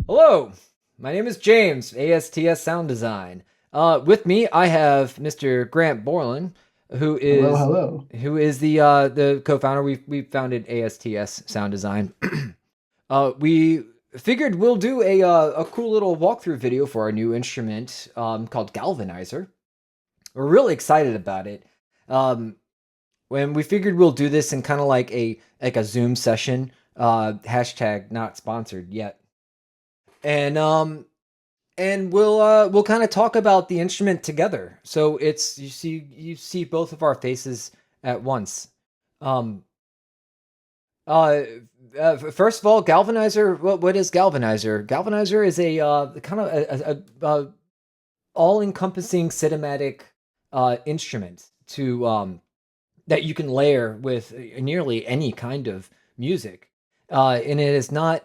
Hello, my name is James, ASTS Sound Design. With me, I have Mr. Grant Borland, who Hello, is hello. the co-founder. We founded ASTS Sound Design. We figured we'll do a cool little walkthrough video for our new instrument called Galvanizer. We're really excited about it. Um, when we figured we'll do this in kind of like a Zoom session. Hashtag not sponsored yet. And we'll kind of talk about the instrument together. So it's you see both of our faces at once. Um, uh, First of all, Galvanizer. What is Galvanizer? Galvanizer is a kind of a all-encompassing cinematic instrument to that you can layer with nearly any kind of music, and it's not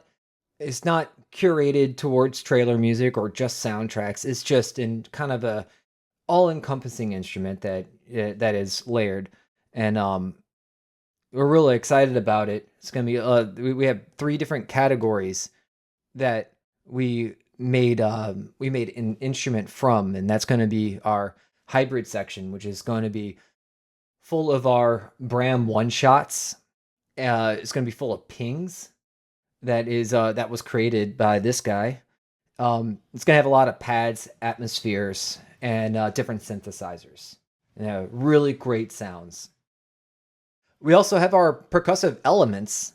curated towards trailer music or just soundtracks. It's just in kind of a all-encompassing instrument that is layered, and we're really excited about it. It's gonna be we have three different categories that we made an instrument from, and that's going to be our hybrid section, which is going to be full of our Bram one shots. It's going to be full of pings that was created by this guy. It's gonna have a lot of pads, atmospheres, and different synthesizers. Really great sounds. We also have our percussive elements,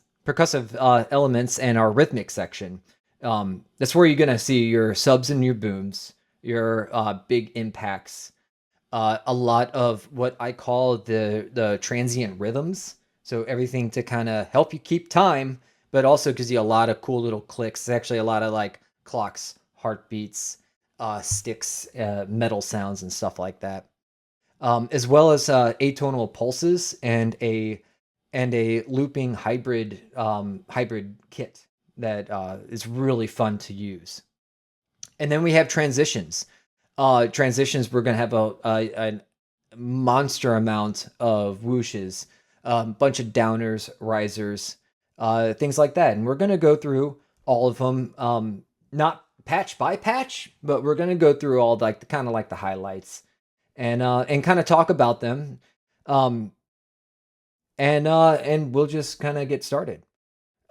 and our rhythmic section. That's where you're gonna see your subs and your booms, your big impacts, a lot of what I call the transient rhythms. So everything to kind of help you keep time, but also gives you a lot of cool little clicks. It's actually a lot of like clocks, heartbeats, sticks, metal sounds, and stuff like that. As well as atonal pulses and a looping hybrid kit that is really fun to use. And then we have transitions. Transitions, we're going to have a monster amount of whooshes, a bunch of downers, risers, things like that. And we're going to go through all of them, not patch by patch, but we're going to go through all like the kind of like the highlights and kind of talk about them. Um, and we'll just kind of get started.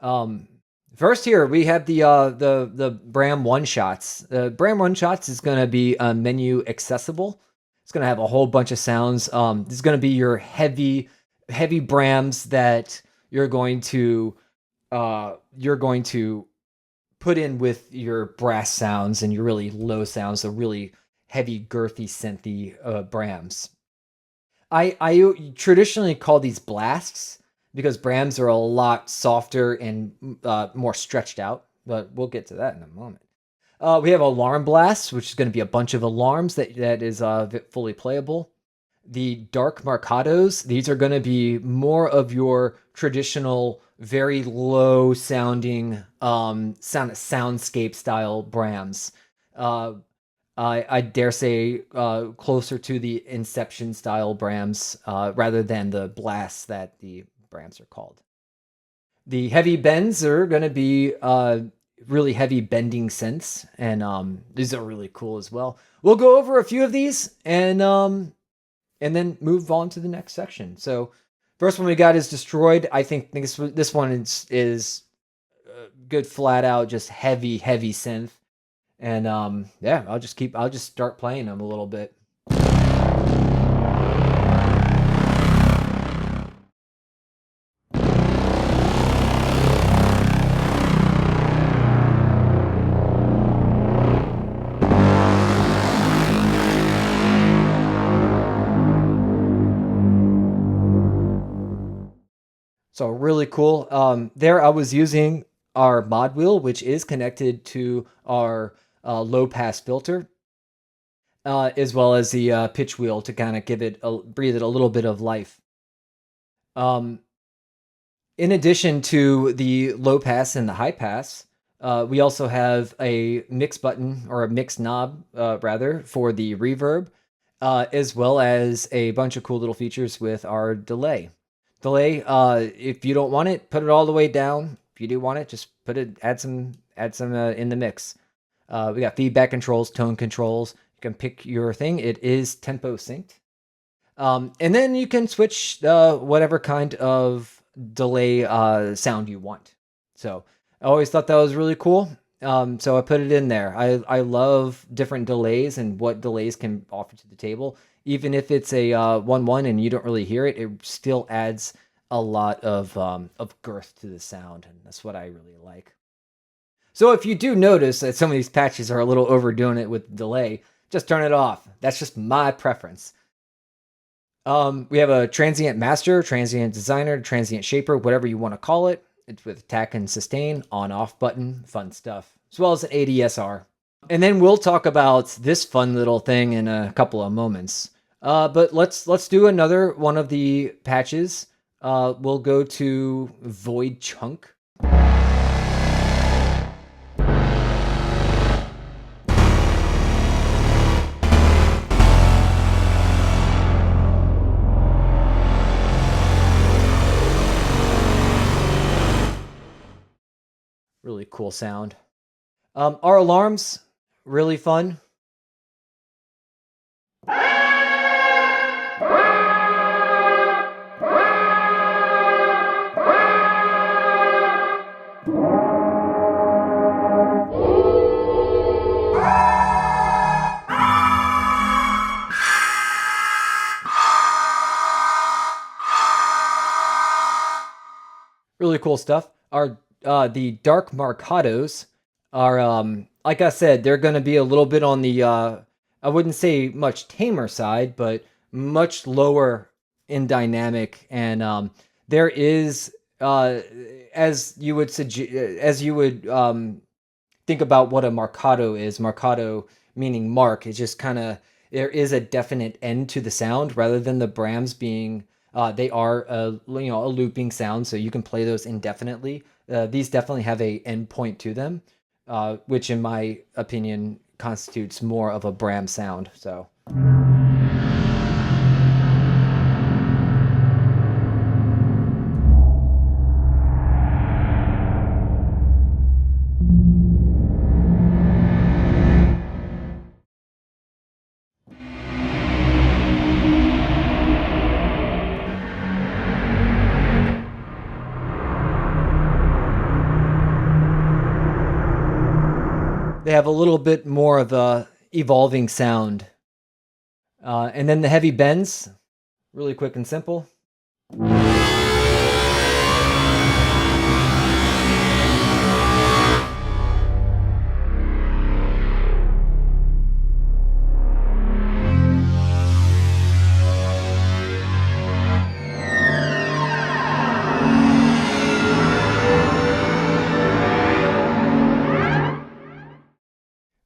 Um, First here we have the Bram one shots. The Bram one shots is going to be menu accessible. It's going to have a whole bunch of sounds. This is going to be your heavy Brams that you're going to put in with your brass sounds and your really low sounds, the really heavy, girthy, synthy Brams. I traditionally call these blasts because Brams are a lot softer and more stretched out, but we'll get to that in a moment. We have alarm blasts, which is going to be a bunch of alarms that is fully playable. The dark marcatos, these are going to be more of your traditional, very low sounding soundscape style Brams. Uh, I dare say closer to the Inception style Brams rather than the blasts that the Brams are called. The heavy bends are going to be really heavy bending synths, and these are really cool as well. We'll go over a few of these and then move on to the next section. So first one we got is Destroyed. I think this one is good flat out just heavy synth. And yeah, I'll just start playing them a little bit. So really cool. There I was using our mod wheel, which is connected to our low pass filter, as well as the pitch wheel to kind of breathe it a little bit of life. Um, in addition to the low pass and the high pass, we also have a mix button or a mix knob, rather, for the reverb, as well as a bunch of cool little features with our delay. Delay, if you don't want it, put it all the way down. If you do want it, just add some add some in the mix. We got feedback controls, tone controls. You can pick your thing. It is tempo synced. And then you can switch whatever kind of delay sound you want. So I always thought that was really cool. So I put it in there. I love different delays and what delays can offer to the table. Even if it's a 1-1 and you don't really hear it, it still adds a lot of girth to the sound, and that's what I really like. So if you do notice that some of these patches are a little overdoing it with delay, just turn it off. That's just my preference. We have a transient master, transient designer, transient shaper, whatever you want to call it. It's with attack and sustain, on-off button, fun stuff, as well as an ADSR. And then we'll talk about this fun little thing in a couple of moments. But let's do another one of the patches. We'll go to Void Chunk. Really cool sound. Our alarms, really fun. Really cool stuff. Our the dark marcados are like I said, they're going to be a little bit on the I wouldn't say much tamer side, but much lower in dynamic, and there is as you would think about what a marcato is. Marcato meaning mark. It's just kind of, there is a definite end to the sound rather than the Brams being they are a looping sound, so you can play those indefinitely. These definitely have a end point to them, which in my opinion constitutes more of a Bram sound. So. They have a little bit more of a evolving sound. And then the heavy bends, really quick and simple.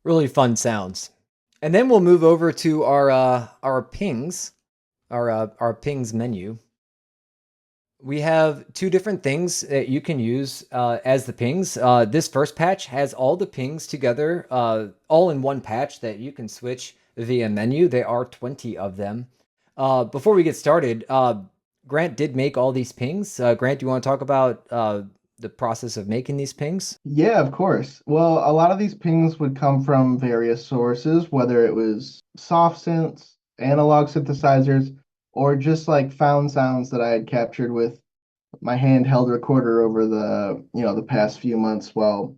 Really fun sounds. And then we'll move over to our pings, our pings menu. We have two different things that you can use as the pings. This first patch has all the pings together, all in one patch that you can switch via menu. There are 20 of them. Before we get started, Grant did make all these pings. Grant, do you want to talk about the process of making these pings? Yeah, of course. Well, a lot of these pings would come from various sources, whether it was soft synths, analog synthesizers, or just like found sounds that I had captured with my handheld recorder over the past few months while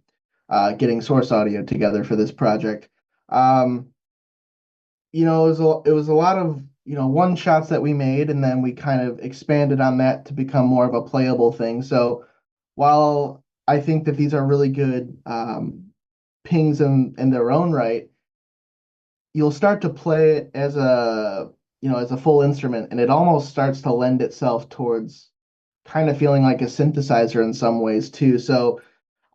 getting source audio together for this project. Um, it was a lot of one shots that we made, and then we kind of expanded on that to become more of a playable thing. So while I think that these are really good pings in their own right, you'll start to play it as a full instrument, and it almost starts to lend itself towards kind of feeling like a synthesizer in some ways too. So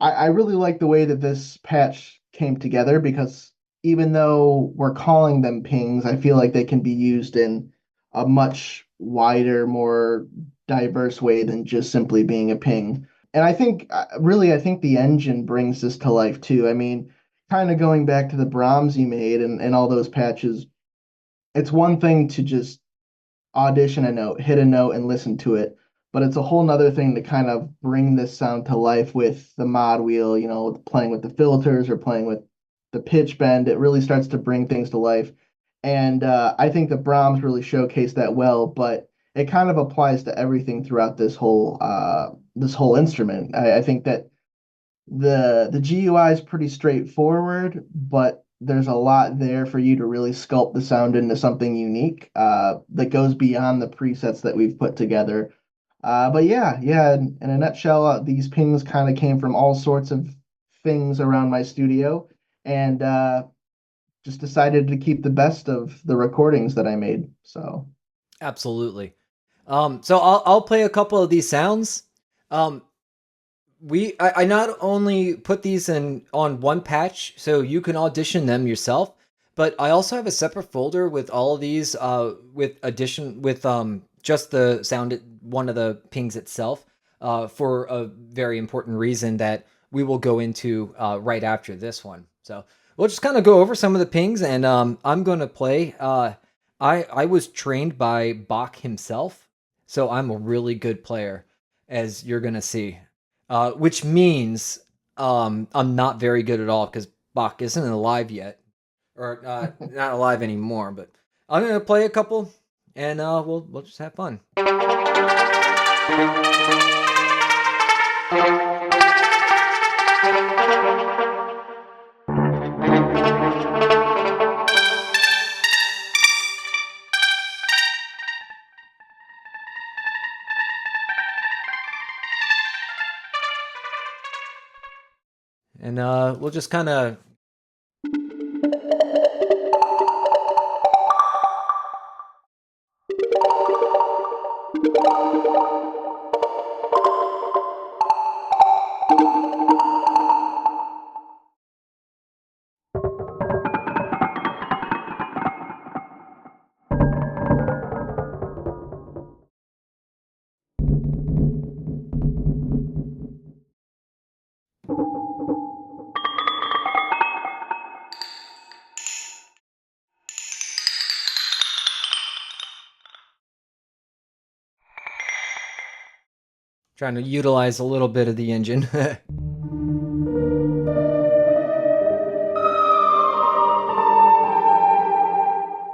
I really like the way that this patch came together, because even though we're calling them pings, I feel like they can be used in a much wider, more diverse way than just simply being a ping. And I think the engine brings this to life too. I mean, kind of going back to the Brahms you made and all those patches, it's one thing to just audition a note, hit a note, and listen to it. but it's a whole nother thing to kind of bring this sound to life with the mod wheel, playing with the filters or playing with the pitch bend. It really starts to bring things to life. And I think that Brahms really showcased that well, but it kind of applies to everything throughout this whole instrument. I think that the GUI is pretty straightforward, but there's a lot there for you to really sculpt the sound into something unique that goes beyond the presets that we've put together. But yeah, in a nutshell, these pings kind of came from all sorts of things around my studio, and just decided to keep the best of the recordings that I made. So Absolutely. So I'll play a couple of these sounds. Um, I not only put these in on one patch so you can audition them yourself, but I also have a separate folder with all of these with just the sound, one of the pings itself, for a very important reason that we will go into right after this one. So we'll just kind of go over some of the pings, and I'm going to play. I was trained by Bach himself, so I'm a really good player, as you're going to see. Which means I'm not very good at all because Bach isn't alive yet, or not alive anymore. But I'm gonna play a couple, and we'll just have fun. And we'll just kind of. Trying to utilize a little bit of the engine.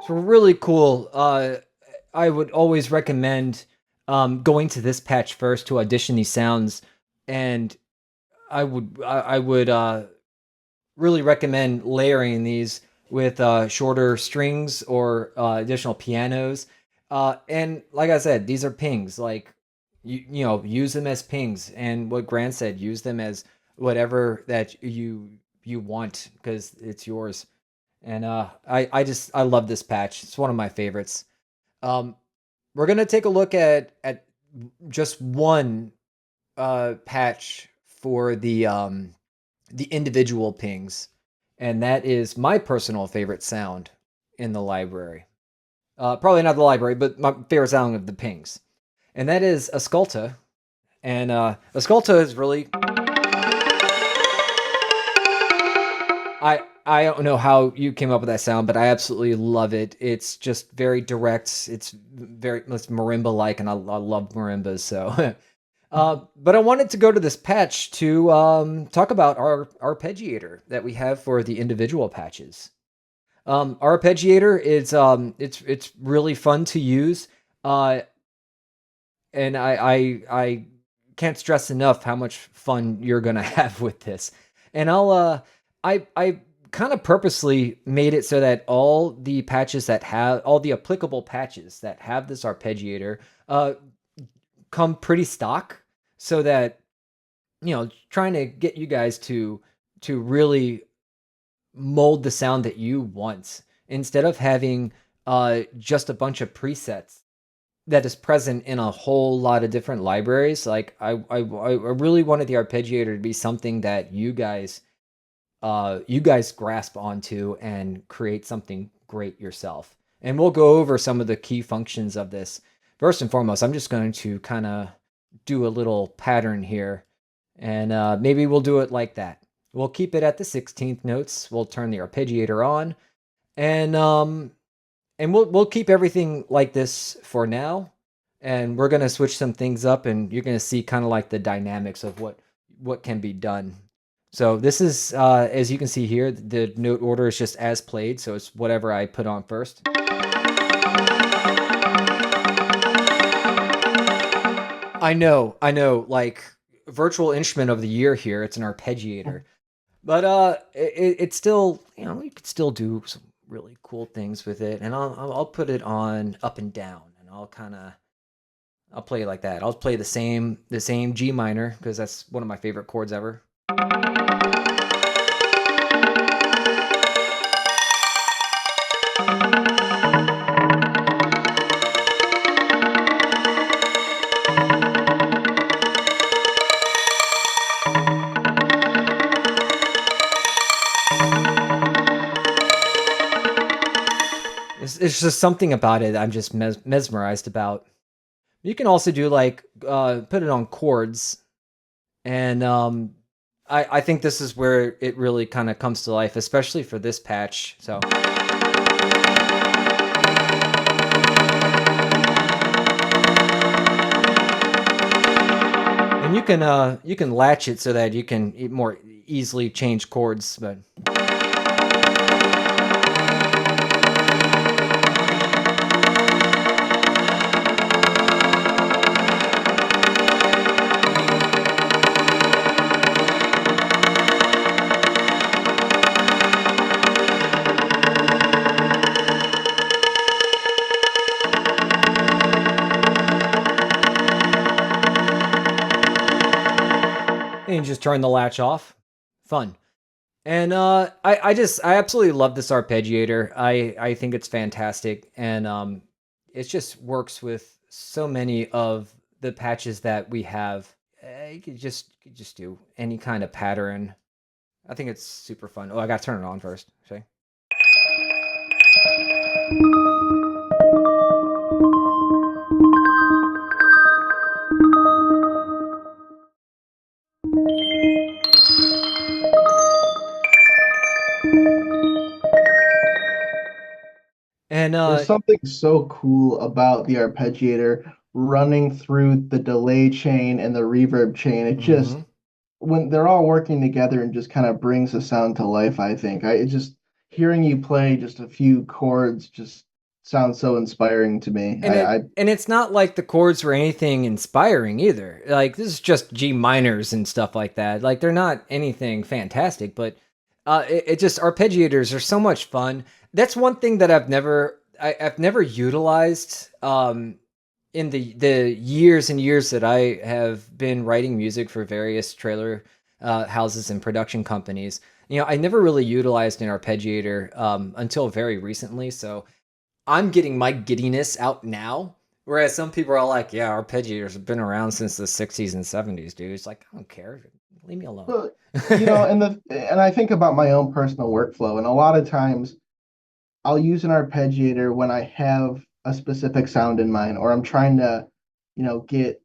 So really cool. I would always recommend going to this patch first to audition these sounds, and I would really recommend layering these with shorter strings or additional pianos. And like I said, these are pings. Like use them as pings. And what Grant said, use them as whatever that you want because it's yours. And I love this patch. It's one of my favorites. Um, we're gonna take a look at just one patch for the individual pings, and that is my personal favorite sound in the library. Probably not the library, but my favorite sound of the pings, and that is Ascolta. And Ascolta is really I don't know how you came up with that sound, but I absolutely love it. It's just very direct. It's marimba like, and I love marimbas. So, but I wanted to go to this patch to talk about our arpeggiator that we have for the individual patches. Our arpeggiator is it's really fun to use, and I can't stress enough how much fun you're gonna have with this. And I kind of purposely made it so that all the patches that have all the applicable patches that have this arpeggiator come pretty stock, so that trying to get you guys to really mold the sound that you want instead of having just a bunch of presets that is present in a whole lot of different libraries. Like I really wanted the arpeggiator to be something that you guys grasp onto and create something great yourself. And we'll go over some of the key functions of this. First and foremost, I'm just going to kind of do a little pattern here, and maybe we'll do it like that. We'll keep it at the 16th notes. We'll turn the arpeggiator on, and we'll keep everything like this for now. and we're gonna switch some things up, and you're gonna see kind of like the dynamics of what can be done. So this is, as you can see here, the note order is just as played, so it's whatever I put on first. I know, like virtual instrument of the year here. It's an arpeggiator, but it's still, you know, you could still do some really cool things with it, and I'll put it on up and down, and I'll play it like that. I'll play the same G minor because that's one of my favorite chords ever. It's just something about it I'm just mesmerized about. You can also do like put it on chords, and I think this is where it really kind of comes to life, especially for this patch. So. And you can latch it so that you can more easily change chords, but. And you just turn the latch off. Fun. And I absolutely love this arpeggiator. I think it's fantastic, and it just works with so many of the patches that we have. You could just do any kind of pattern. I think it's super fun. Oh, I got to turn it on first. Okay. And There's something so cool about the arpeggiator running through the delay chain and the reverb chain. It just, mhm. when they're all working together and just kind of brings the sound to life, I think. It just hearing you play just a few chords just sounds so inspiring to me. And it's not like the chords were anything inspiring either. Like this is just G minors and stuff like that. Like they're not anything fantastic, but it just arpeggiators are so much fun. That's one thing that I've never utilized in the years and years that I have been writing music for various trailer houses and production companies. You know, I never really utilized an arpeggiator until very recently. So I'm getting my giddiness out now. Whereas some people are like, yeah, arpeggiators have been around since the 60s and 70s, dude. It's like, I don't care. Leave me alone. Well, and I think about my own personal workflow, and a lot of times I'll use an arpeggiator when I have a specific sound in mind, or I'm trying to, get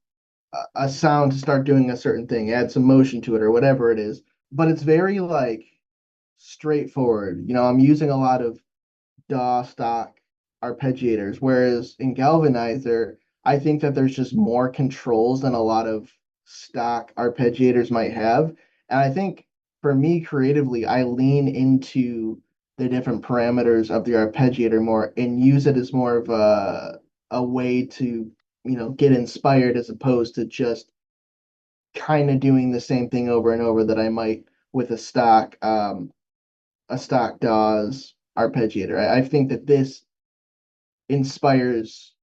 a sound to start doing a certain thing, add some motion to it, or whatever it is. But it's very like straightforward. I'm using a lot of DAW stock arpeggiators, whereas in Galvanizer, I think that there's just more controls than a lot of stock arpeggiators might have. And I think for me creatively, I lean into the different parameters of the arpeggiator more and use it as more of a way to, get inspired as opposed to just kind of doing the same thing over and over that I might with a stock DAW's arpeggiator. I think that this inspires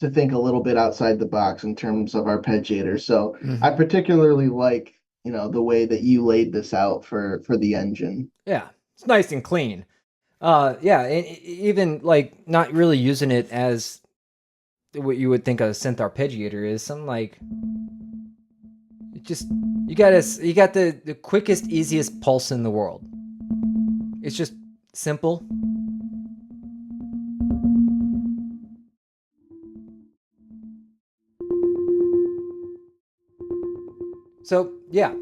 to think a little bit outside the box in terms of arpeggiator. So I Mhm. particularly like, the way that you laid this out for the engine. Yeah, it's nice and clean. Yeah, and even like not really using it as what you would think a synth arpeggiator is. Some like it just you got the quickest, easiest pulse in the world. It's just simple. So yeah,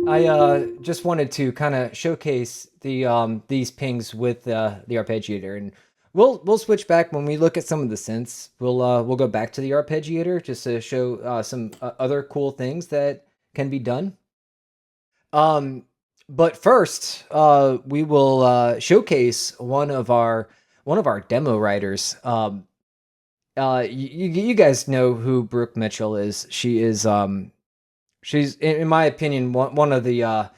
I just wanted to kind of showcase these pings with the arpeggiator, and we'll switch back when we look at some of the synths. We'll go back to the arpeggiator just to show some other cool things that can be done. But first, we will showcase one of our demo writers. You guys know who Brooke Mitchell is. She's in my opinion one of the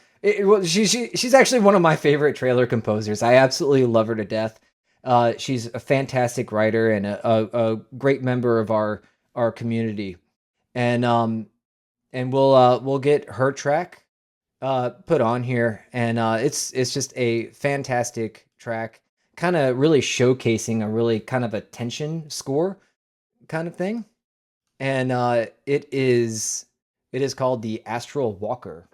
she's actually one of my favorite trailer composers. I absolutely love her to death. She's a fantastic writer and a great member of our community. And we'll get her track put on here, and it's just a fantastic track, kind of really showcasing a really kind of a tension score kind of thing. And it is called the Astral Walker.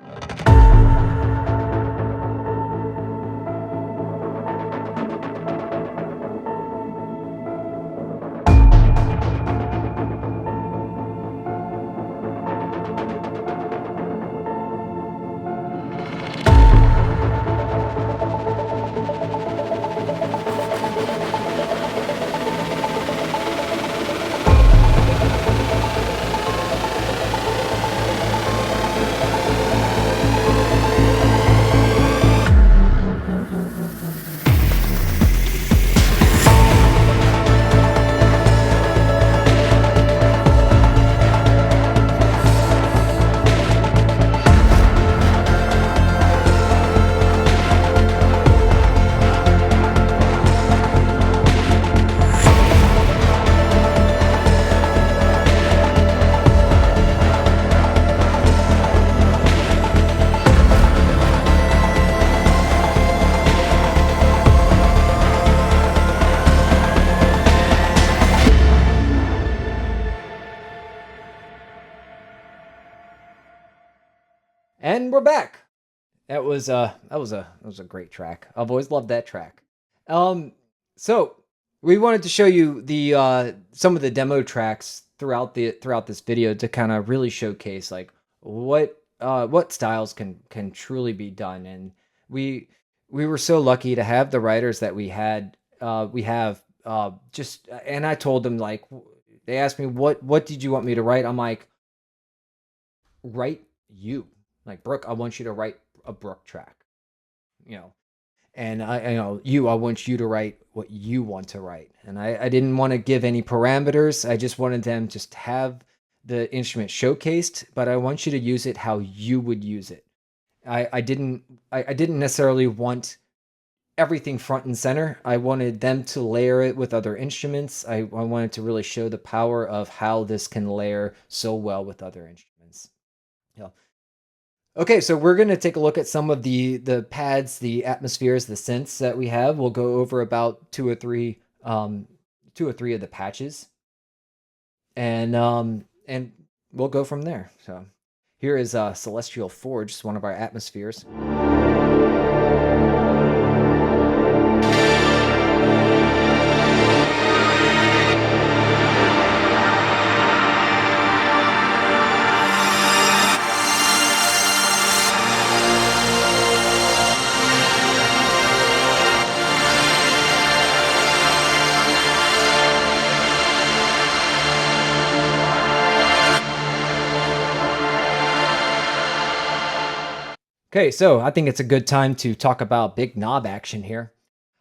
And we're back. That was a great track. I've always loved that track. Um, so we wanted to show you the some of the demo tracks throughout this video to kind of really showcase like what styles can truly be done. And we we were so lucky to have the writers that we have just and I told them like they asked me what did you want me to write? I'm like, write you. Like, Brooke, I want you to write a Brooke track, you know. And I want you to write what you want to write. And I didn't want to give any parameters. I just wanted them just to have the instrument showcased, but I want you to use it how you would use it. I didn't necessarily want everything front and center. I wanted them to layer it with other instruments. I wanted to really show the power of how this can layer so well with other instruments. Yeah. Okay, so we're going to take a look at some of the pads, the atmospheres, the synths that we have. We'll go over about two or three of the patches, and we'll go from there. So here is Celestial Forge, one of our atmospheres. Okay, so I think it's a good time to talk about big knob action here.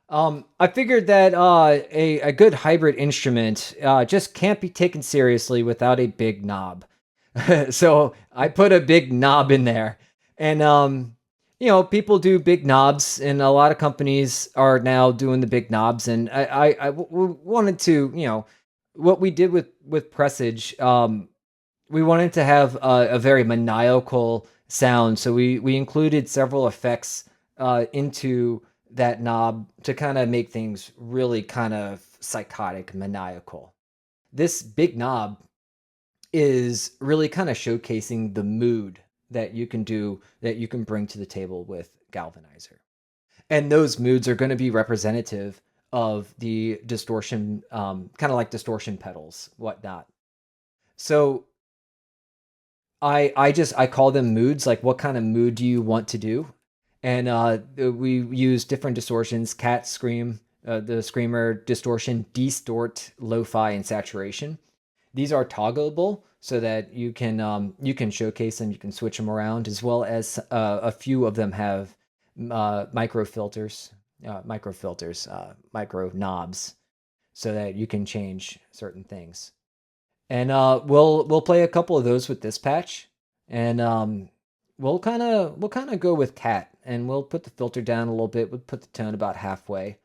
I figured that a good hybrid instrument just can't be taken seriously without a big knob. So I put a big knob in there, and people do big knobs, and a lot of companies are now doing the big knobs. And wanted to, what we did with Presage. We wanted to have a very maniacal sound, so we included several effects into that knob to kind of make things really kind of psychotic, maniacal. This big knob is really kind of showcasing the mood that you can do, that you can bring to the table with Galvanizer. And those moods are going to be representative of the distortion, kind of like distortion pedals, whatnot. So I call them moods. Like, what kind of mood do you want to do? And we use different distortions: cat scream, the screamer, distortion, distort, lo-fi, and saturation. These are toggleable so that you can showcase them, you can switch them around, as well as a few of them have micro filters, micro knobs, so that you can change certain things. And we'll play a couple of those with this patch, and we'll kind of go with cat, and we'll put the filter down a little bit. We'll put the tone about halfway,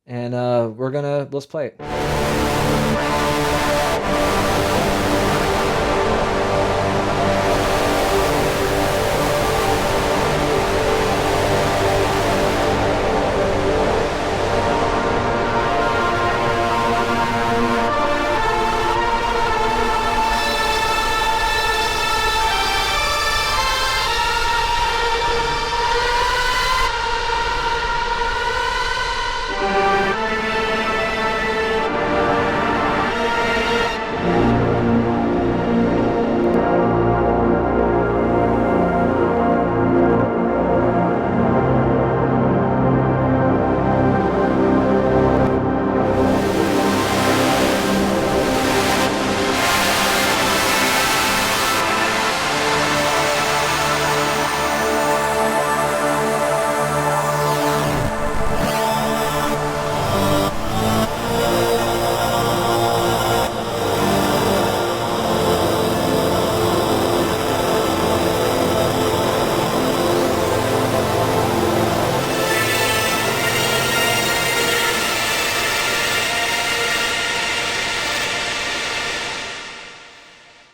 and let's play it.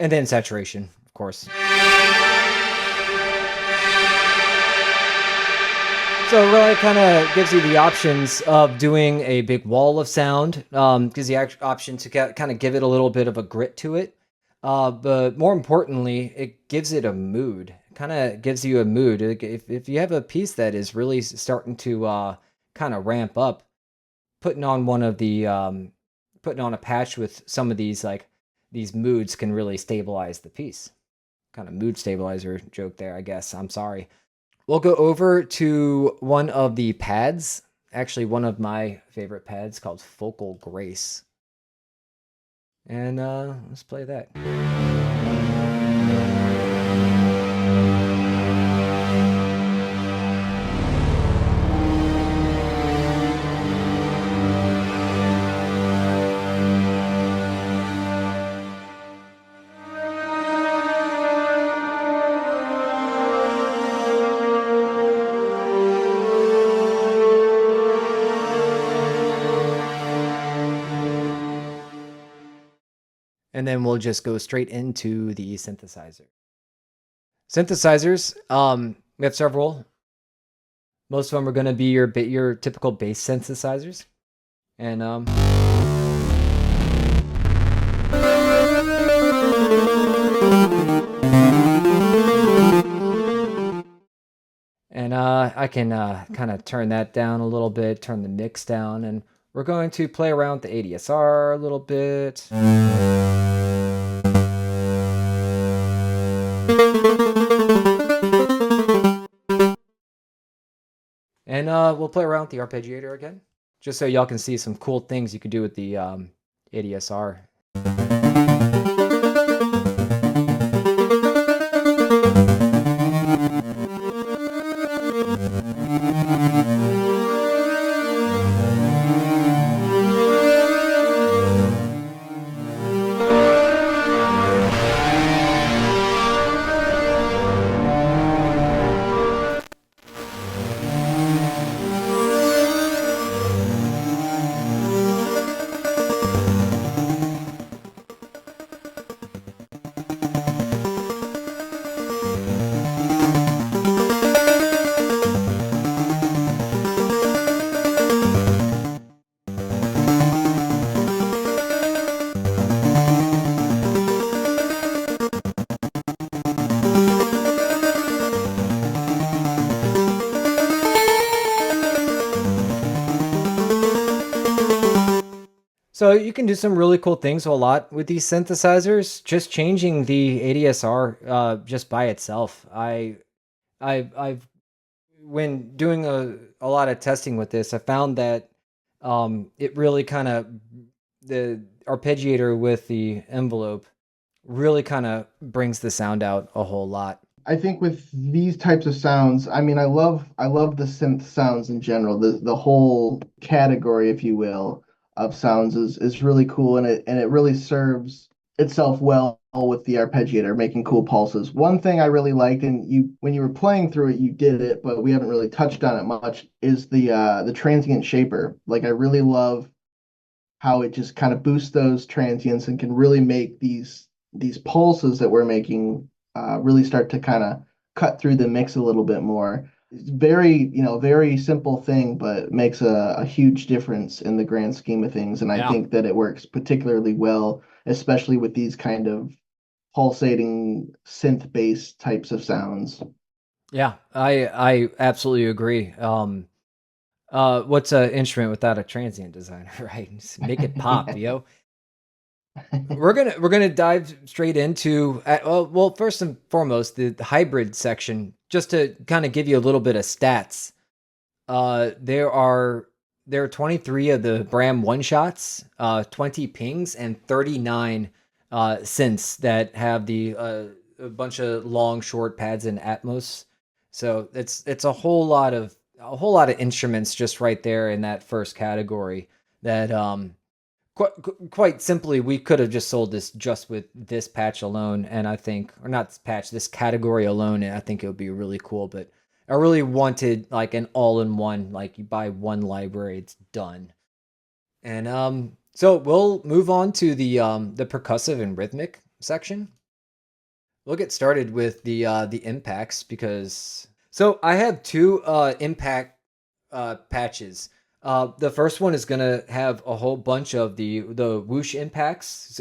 And then saturation, of course. So it really kind of gives you the options of doing a big wall of sound, gives you the option to kind of give it a little bit of a grit to it. But more importantly, it gives it a mood. Kind of gives you a mood. If you have a piece that is really starting to kind of ramp up, putting on putting on a patch with some of these moods can really stabilize the piece. Kind of mood stabilizer joke there, I guess. I'm sorry. We'll go over to one of the pads, actually one of my favorite pads called Focal Grace. And let's play that. And then we'll just go straight into the synthesizer. Synthesizers, we have several. Most of them are going to be your typical bass synthesizers. And I can kind of turn that down a little bit, turn the mix down, and we're going to play around with the ADSR a little bit. And we'll play around with the arpeggiator again, just so y'all can see some cool things you can do with the ADSR. So you can do some really cool things a lot with these synthesizers. Just changing the ADSR just by itself. I've when doing a lot of testing with this, I found that It really kind of, the arpeggiator with the envelope really kind of brings the sound out a whole lot. I think with these types of sounds, I mean, I love the synth sounds in general. The whole category, if you will, of sounds is really cool, and it really serves itself well with the arpeggiator, making cool pulses. One thing I really liked, and you when you were playing through it, you did it, but we haven't really touched on it much, is the transient shaper. Like I really love how it just kind of boosts those transients and can really make these pulses that we're making really start to kind of cut through the mix a little bit more. It's very, very simple thing, but makes a huge difference in the grand scheme of things. And I Yeah. think that it works particularly well, especially with these kind of pulsating synth-based types of sounds. Yeah, I absolutely agree. What's an instrument without a transient designer, right? Just make it pop, yo. We're gonna dive straight into well, first and foremost the hybrid section, just to kind of give you a little bit of stats. There are 23 of the Bram one shots, 20 pings, and 39 synths that have the a bunch of long short pads and Atmos. So it's a whole lot of instruments just right there in that first category. That quite simply, we could have just sold this just with this patch alone, and I think, or not this patch, this category alone, and I think it would be really cool. But I really wanted like an all-in-one, like you buy one library, it's done. And so we'll move on to the percussive and rhythmic section. We'll get started with the impacts, because so I have two impact patches. The first one is gonna have a whole bunch of the whoosh impacts.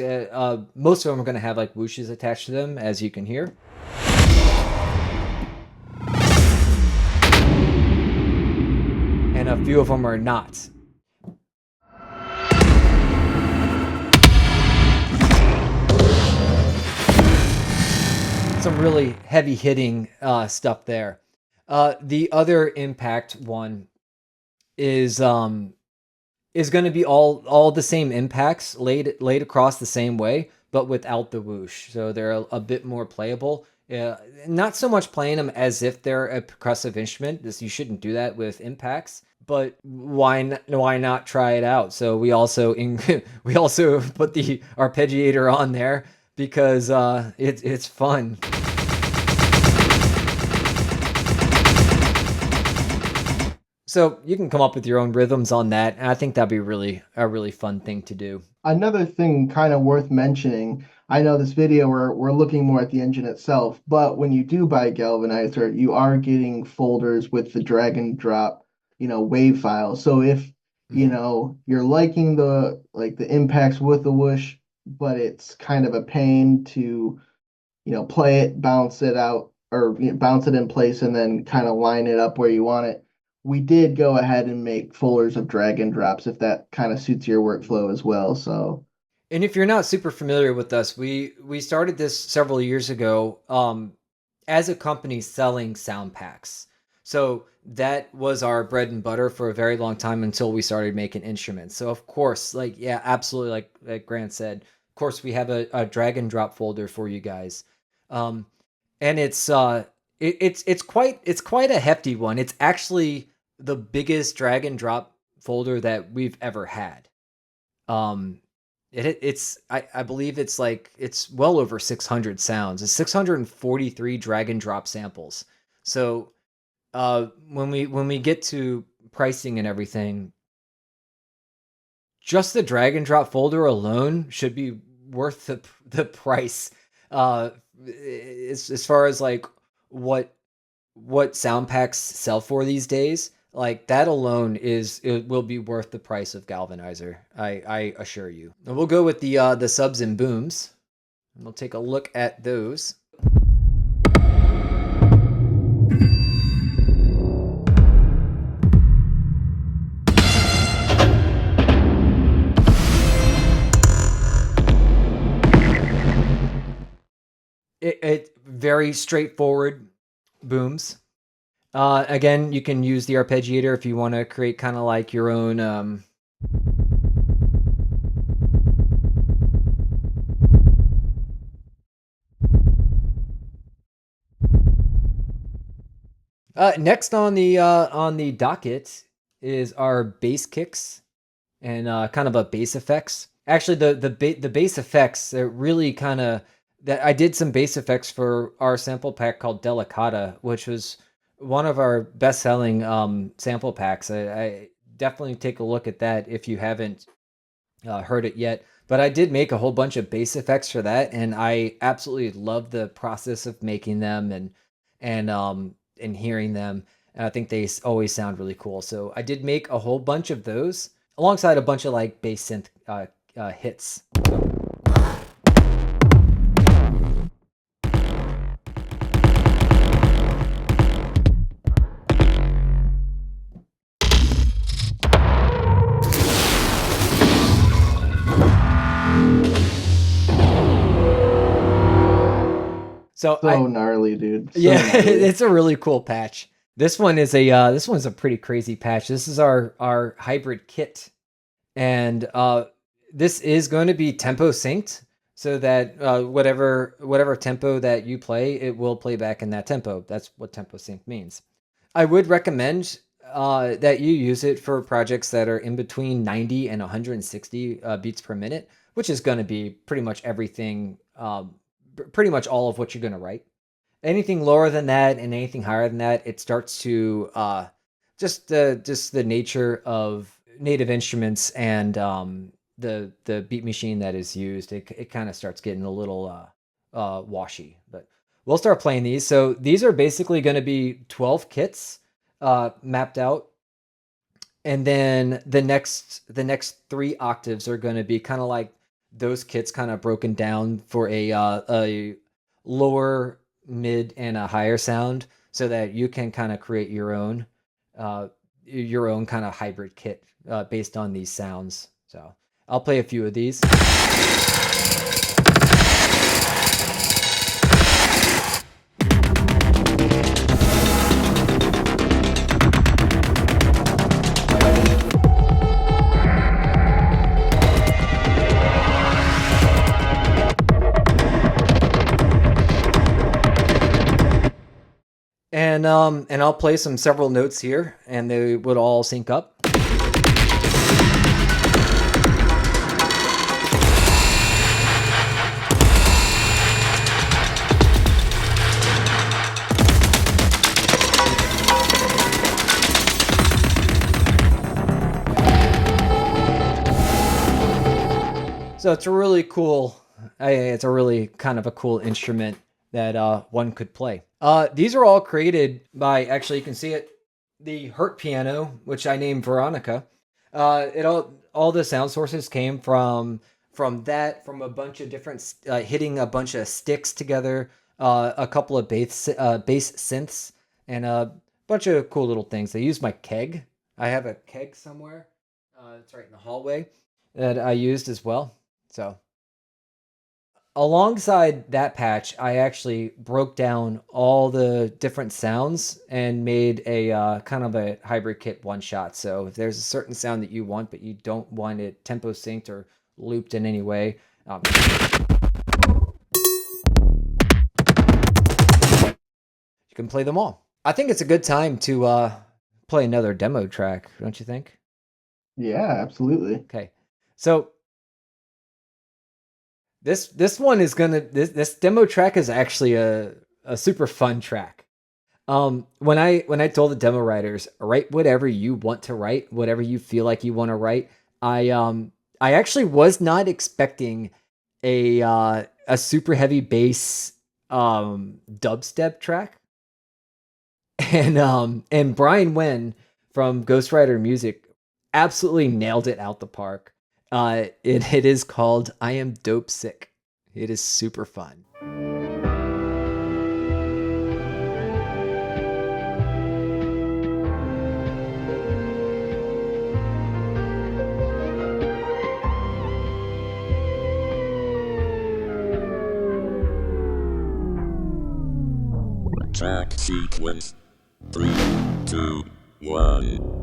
Most of them are gonna have like whooshes attached to them, as you can hear, and a few of them are not. Some really heavy hitting stuff there. The other impact one is going to be all the same impacts laid across the same way, but without the whoosh. So they're a bit more playable. Not so much playing them as if they're a percussive instrument. You shouldn't do that with impacts. But why not try it out? So we also we also put the arpeggiator on there because it's fun. So you can come up with your own rhythms on that, and I think that'd be really a really fun thing to do. Another thing kind of worth mentioning, I know this video we're looking more at the engine itself, but when you do buy a Galvanizer, you are getting folders with the drag and drop, wave files. So if, Mhm. you're liking the impacts with the whoosh, but it's kind of a pain to, play it, bounce it out, or bounce it in place and then kind of line it up where you want it. We did go ahead and make folders of drag and drops if that kind of suits your workflow as well. So And if you're not super familiar with us, we started this several years ago as a company selling sound packs. So that was our bread and butter for a very long time until we started making instruments. So of course, like yeah, absolutely, like Grant said, of course we have a drag and drop folder for you guys, um, and it's quite a hefty one. It's actually the biggest drag and drop folder that we've ever had. Um, I believe it's well over 600 sounds. It's 643 drag and drop samples. So when we get to pricing and everything, just the drag and drop folder alone should be worth the price. As far as like what sound packs sell for these days, like that alone it will be worth the price of Galvanizer. I assure you. And we'll go with the subs and booms. And we'll take a look at those. It very straightforward booms. Again, you can use the arpeggiator if you want to create kind of like your own Next on the docket is our bass kicks and kind of a bass effects. Actually, the bass effects are really kind of that. I did some bass effects for our sample pack called Delicata, which was one of our best selling sample packs. I definitely take a look at that if you haven't heard it yet. But I did make a whole bunch of bass effects for that, and I absolutely love the process of making them and hearing them. And I think they always sound really cool. So I did make a whole bunch of those alongside a bunch of like bass synth hits. So So gnarly, dude. So yeah, gnarly. it's a really cool patch. This one's a pretty crazy patch. This is our hybrid kit, and this is going to be tempo synced so that whatever tempo that you play, it will play back in that tempo. That's what tempo sync means. I would recommend that you use it for projects that are in between 90 and 160 beats per minute, which is going to be pretty much everything, pretty much all of what you're going to write. Anything lower than that and anything higher than that, it starts to just the nature of native instruments and the beat machine that is used. It kind of starts getting a little washy. But we'll start playing these. So these are basically going to be 12 kits mapped out, and then the next 3 octaves are going to be kind of like those kits, kind of broken down for a lower, mid, and a higher sound, so that you can kind of create your own kind of hybrid kit based on these sounds. So I'll play a few of these. And I'll play several notes here, and they would all sync up. So it's a really cool, it's a really kind of a cool instrument that one could play. These are all created by, actually, you can see it, the Hurt piano, which I named Veronica. It all the sound sources came from a bunch of different hitting a bunch of sticks together, a couple of bass synths, and a bunch of cool little things. They use my keg. I have a keg somewhere. It's right in the hallway that I used as well. So alongside that patch, I actually broke down all the different sounds and made a kind of a hybrid kit one shot. So if there's a certain sound that you want, but you don't want it tempo synced or looped in any way, you can play them all. I think it's a good time to play another demo track, don't you think? Yeah, absolutely. Okay, so this one is gonna this demo track is actually a super fun track. When I told the demo writers, write whatever you want to write, whatever you feel like you want to write, I actually was not expecting a super heavy bass dubstep track. And Brian Wen from Ghostwriter Music absolutely nailed it out the park. It is called I Am Dope Sick. It is super fun. Track sequence 3, 2, 1.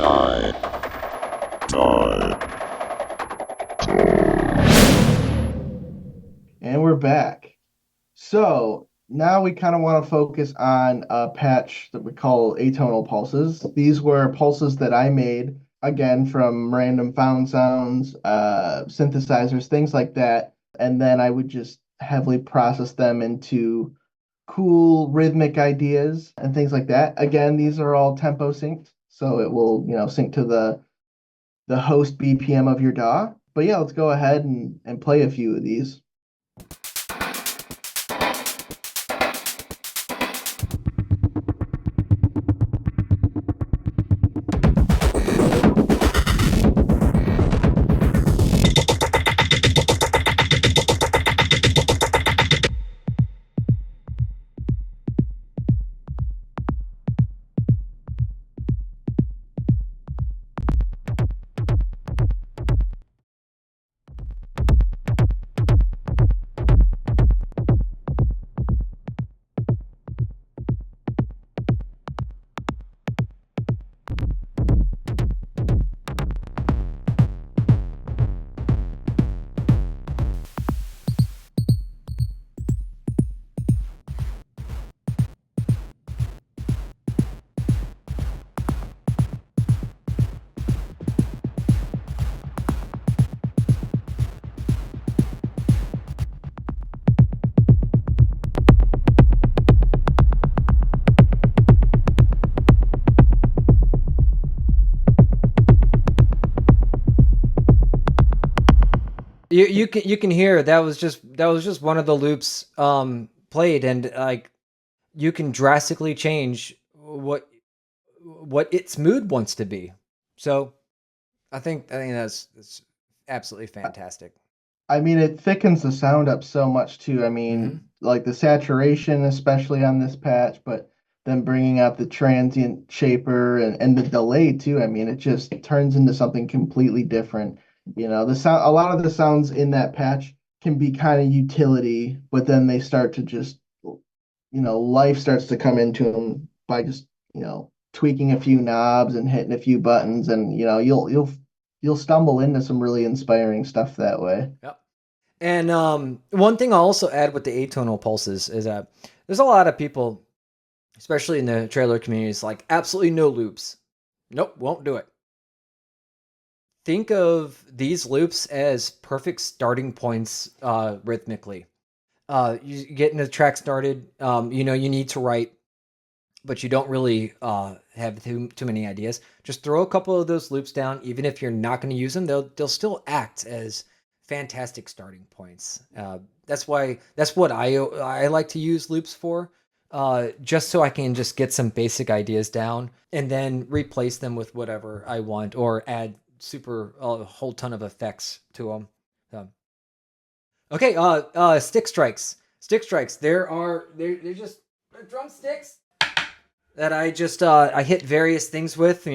tie, tie. And we're back. So now we kind of want to focus on a patch that we call atonal pulses. These were pulses that I made, again, from random found sounds, synthesizers, things like that. And then I would just heavily process them into cool rhythmic ideas and things like that. Again, these are all tempo synced, so it will, sync to the host BPM of your DAW. But yeah, let's go ahead and play a few of these. You can hear that was just one of the loops played, and like you can drastically change what its mood wants to be. So I think that's absolutely fantastic. I mean, it thickens the sound up so much too. I mean, like the saturation, especially on this patch, but then bringing out the transient shaper and the delay too. I mean, it just turns into something completely different. The sound, a lot of the sounds in that patch can be kind of utility, but then they start to just, life starts to come into them by just, tweaking a few knobs and hitting a few buttons, and you'll stumble into some really inspiring stuff that way. Yep. And one thing I'll also add with the atonal pulses is that there's a lot of people, especially in the trailer communities, like absolutely no loops. Nope, won't do it. Think of these loops as perfect starting points rhythmically. You getting the track started, you need to write, but you don't really have too many ideas. Just throw a couple of those loops down. Even if you're not going to use them, they'll still act as fantastic starting points. That's what I like to use loops for, just so I can just get some basic ideas down and then replace them with whatever I want or add a whole ton of effects to them. Okay, stick strikes. They're just drumsticks that I just I hit various things with,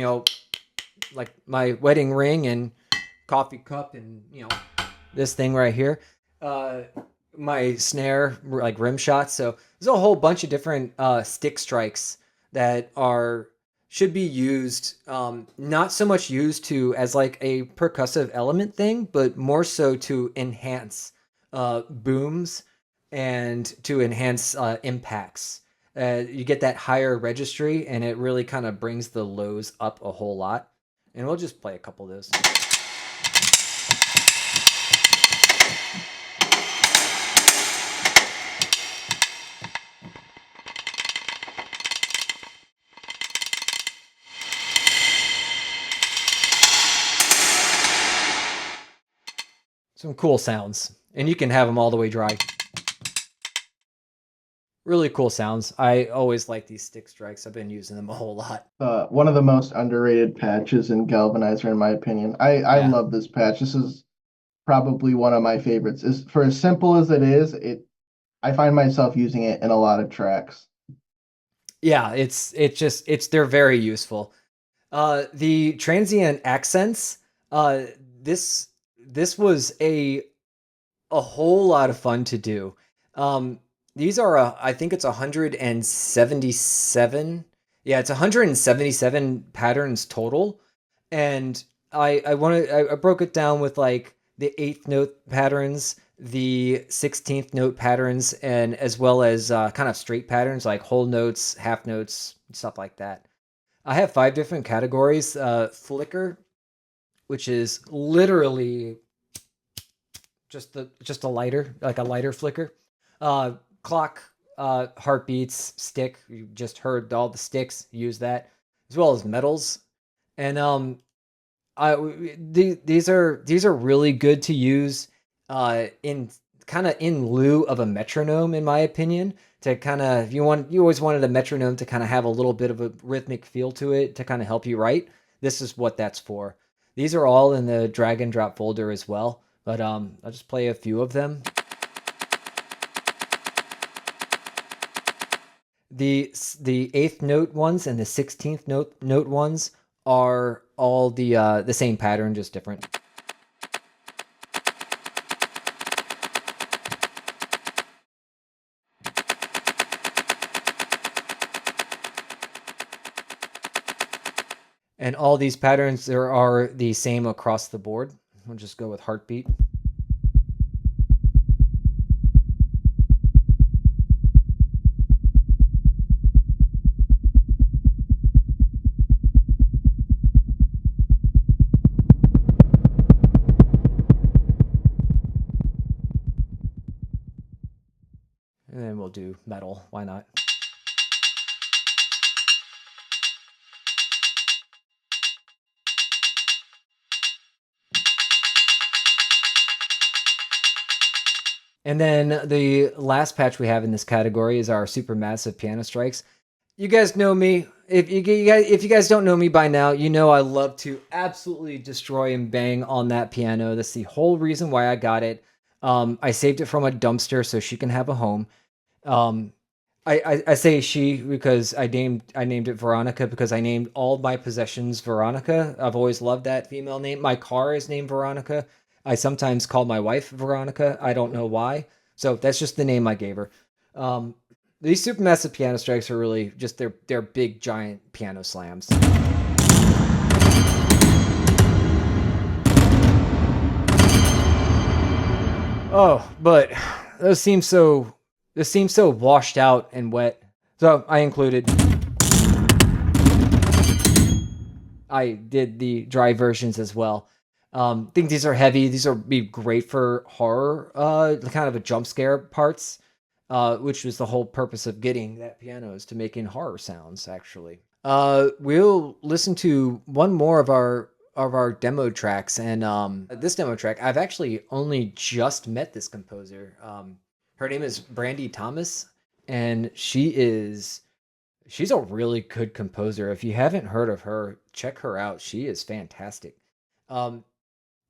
like my wedding ring and coffee cup and this thing right here, my snare, like rim shots. So there's a whole bunch of different stick strikes that should be used, not so much used as like a percussive element thing, but more so to enhance booms and to enhance impacts. You get that higher registry, and it really kind of brings the lows up a whole lot. And we'll just play a couple of those. Some cool sounds, and you can have them all the way dry. Really cool sounds. I always like these stick strikes. I've been using them a whole lot. One of the most underrated patches in Galvanizer, in my opinion. I Yeah. love this patch. This is probably one of my favorites. Is for as simple as it is, I find myself using it in a lot of tracks. Yeah, they're very useful. The transient accents, this was a whole lot of fun to do. These are I think it's 177. Yeah, it's 177 patterns total. And I broke it down with like the 8th note patterns, the 16th note patterns, and as well as kind of straight patterns like whole notes, half notes, stuff like that. I have 5 different categories. Flicker, which is literally just a lighter, like a lighter flicker. Clock, heartbeats, stick. You just heard all the sticks. Use that, as well as metals. And these are really good to use in kind of in lieu of a metronome, in my opinion. To kind of, you always wanted a metronome to kind of have a little bit of a rhythmic feel to it to kind of help you write. This is what that's for. These are all in the drag and drop folder as well, but I'll just play a few of them. The 8th note ones and the 16th note ones are all the same pattern, just different. And all these patterns there are the same across the board. We'll just go with heartbeat. And then we'll do metal. Why not? And then the last patch we have in this category is our supermassive piano strikes. You guys know me. If you guys don't know me by now, you know I love to absolutely destroy and bang on that piano. That's the whole reason why I got it. I saved it from a dumpster so she can have a home. I say she because I named it Veronica because I named all my possessions Veronica. I've always loved that female name. My car is named Veronica. I sometimes call my wife Veronica. I don't know why. So that's just the name I gave her. These supermassive piano strikes are really just they're big giant piano slams. Oh, but this seems so washed out and wet. So I did the dry versions as well. Think these are heavy. These are be great for horror, kind of a jump scare parts, which was the whole purpose of getting that piano is to making horror sounds. Actually, we'll listen to one more of our demo tracks, and this demo track I've actually only just met this composer. Her name is Brandy Thomas, and she's a really good composer. If you haven't heard of her, check her out. She is fantastic.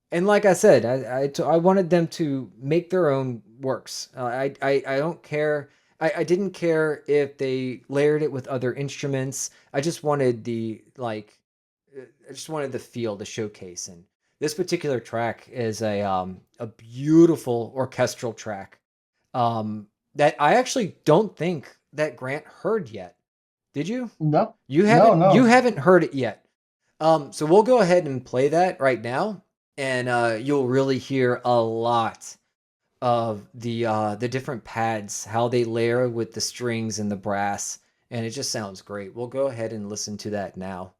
And like I said, I wanted them to make their own works. I don't care. I didn't care if they layered it with other instruments. I just wanted I just wanted the feel, the showcase. And this particular track is a beautiful orchestral track that I actually don't think that Grant heard yet. Did you? No. You haven't. No. You haven't heard it yet. So we'll go ahead and play that right now, and you'll really hear a lot of the different pads, how they layer with the strings and the brass, and it just sounds great. We'll go ahead and listen to that now.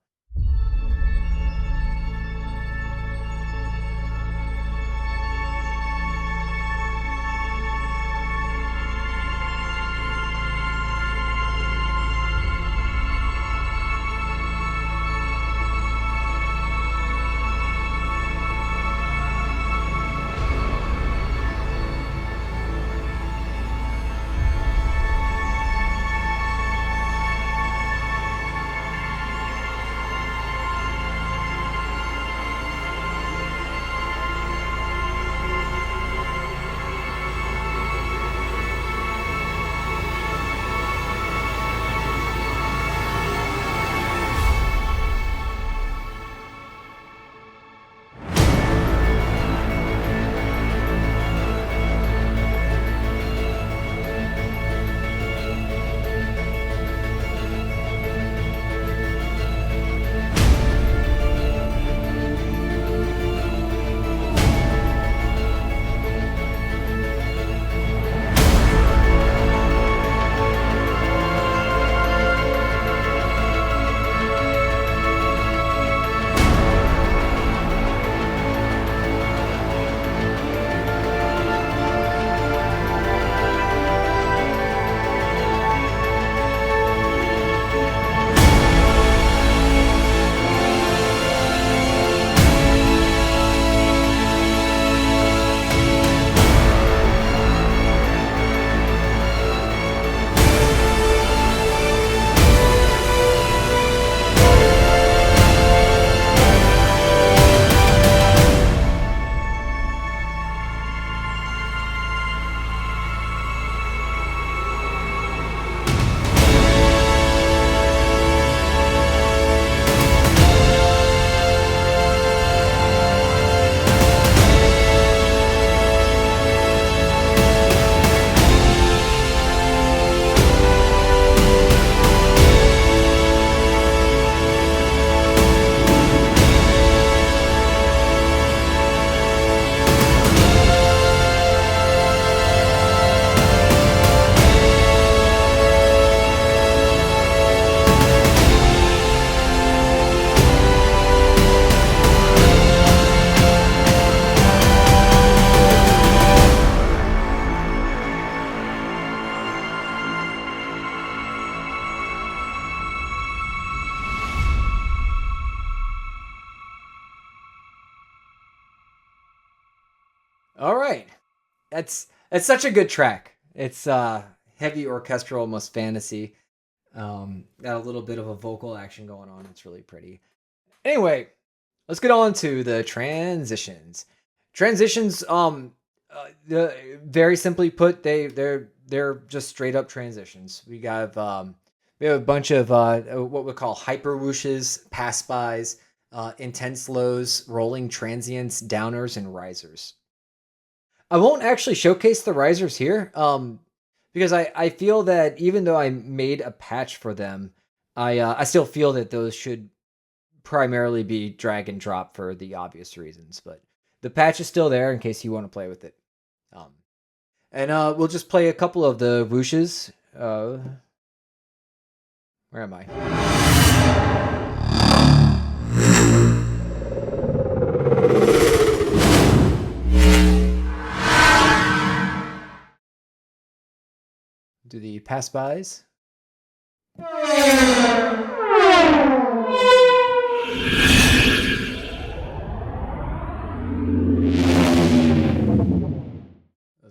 All right. That's such a good track. It's heavy orchestral, almost fantasy. Got a little bit of a vocal action going on. It's really pretty. Anyway, let's get on to the transitions. Transitions, very simply put, they're just straight up transitions. We have a bunch of what we call hyper whooshes, pass bys, intense lows, rolling transients, downers, and risers. I won't actually showcase the risers here, because I feel that even though I made a patch for them, I still feel that those should primarily be drag and drop for the obvious reasons. But the patch is still there in case you want to play with it. And we'll just play a couple of the whooshes. Where am I? Do the pass bys. Those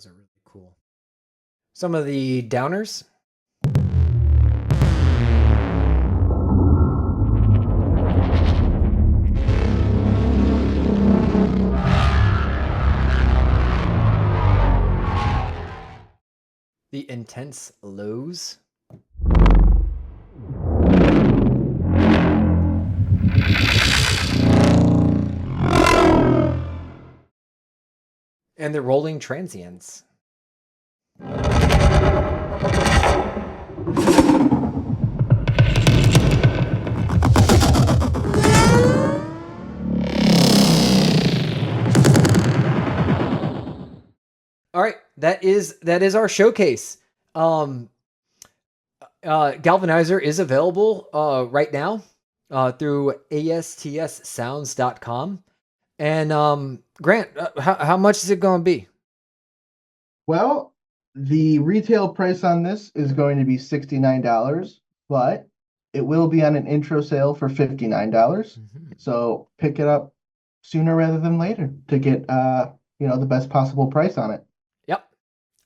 are really cool. Some of the downers. The intense lows. And the rolling transients. All right, that is our showcase. Galvanizer is available right now through ASTSsounds.com. And Grant, how much is it going to be? Well, the retail price on this is going to be $69, but it will be on an intro sale for $59. Mm-hmm. So pick it up sooner rather than later to get the best possible price on it. Yep,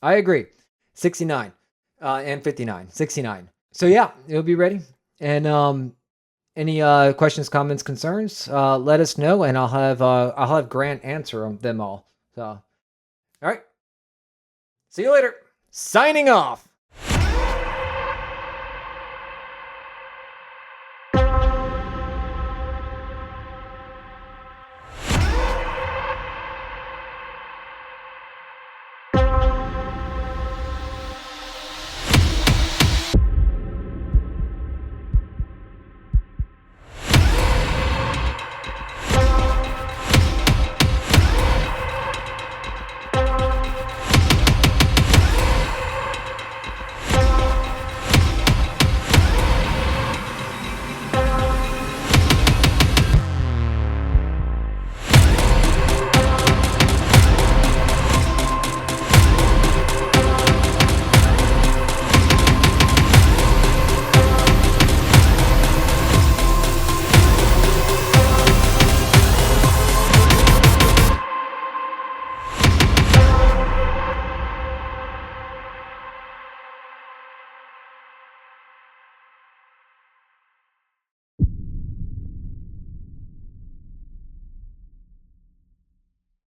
I agree. 69 and 59. 69. So yeah, it'll be ready. And any questions, comments, concerns? Let us know, and I'll have Grant answer them all. So, all right. See you later. Signing off.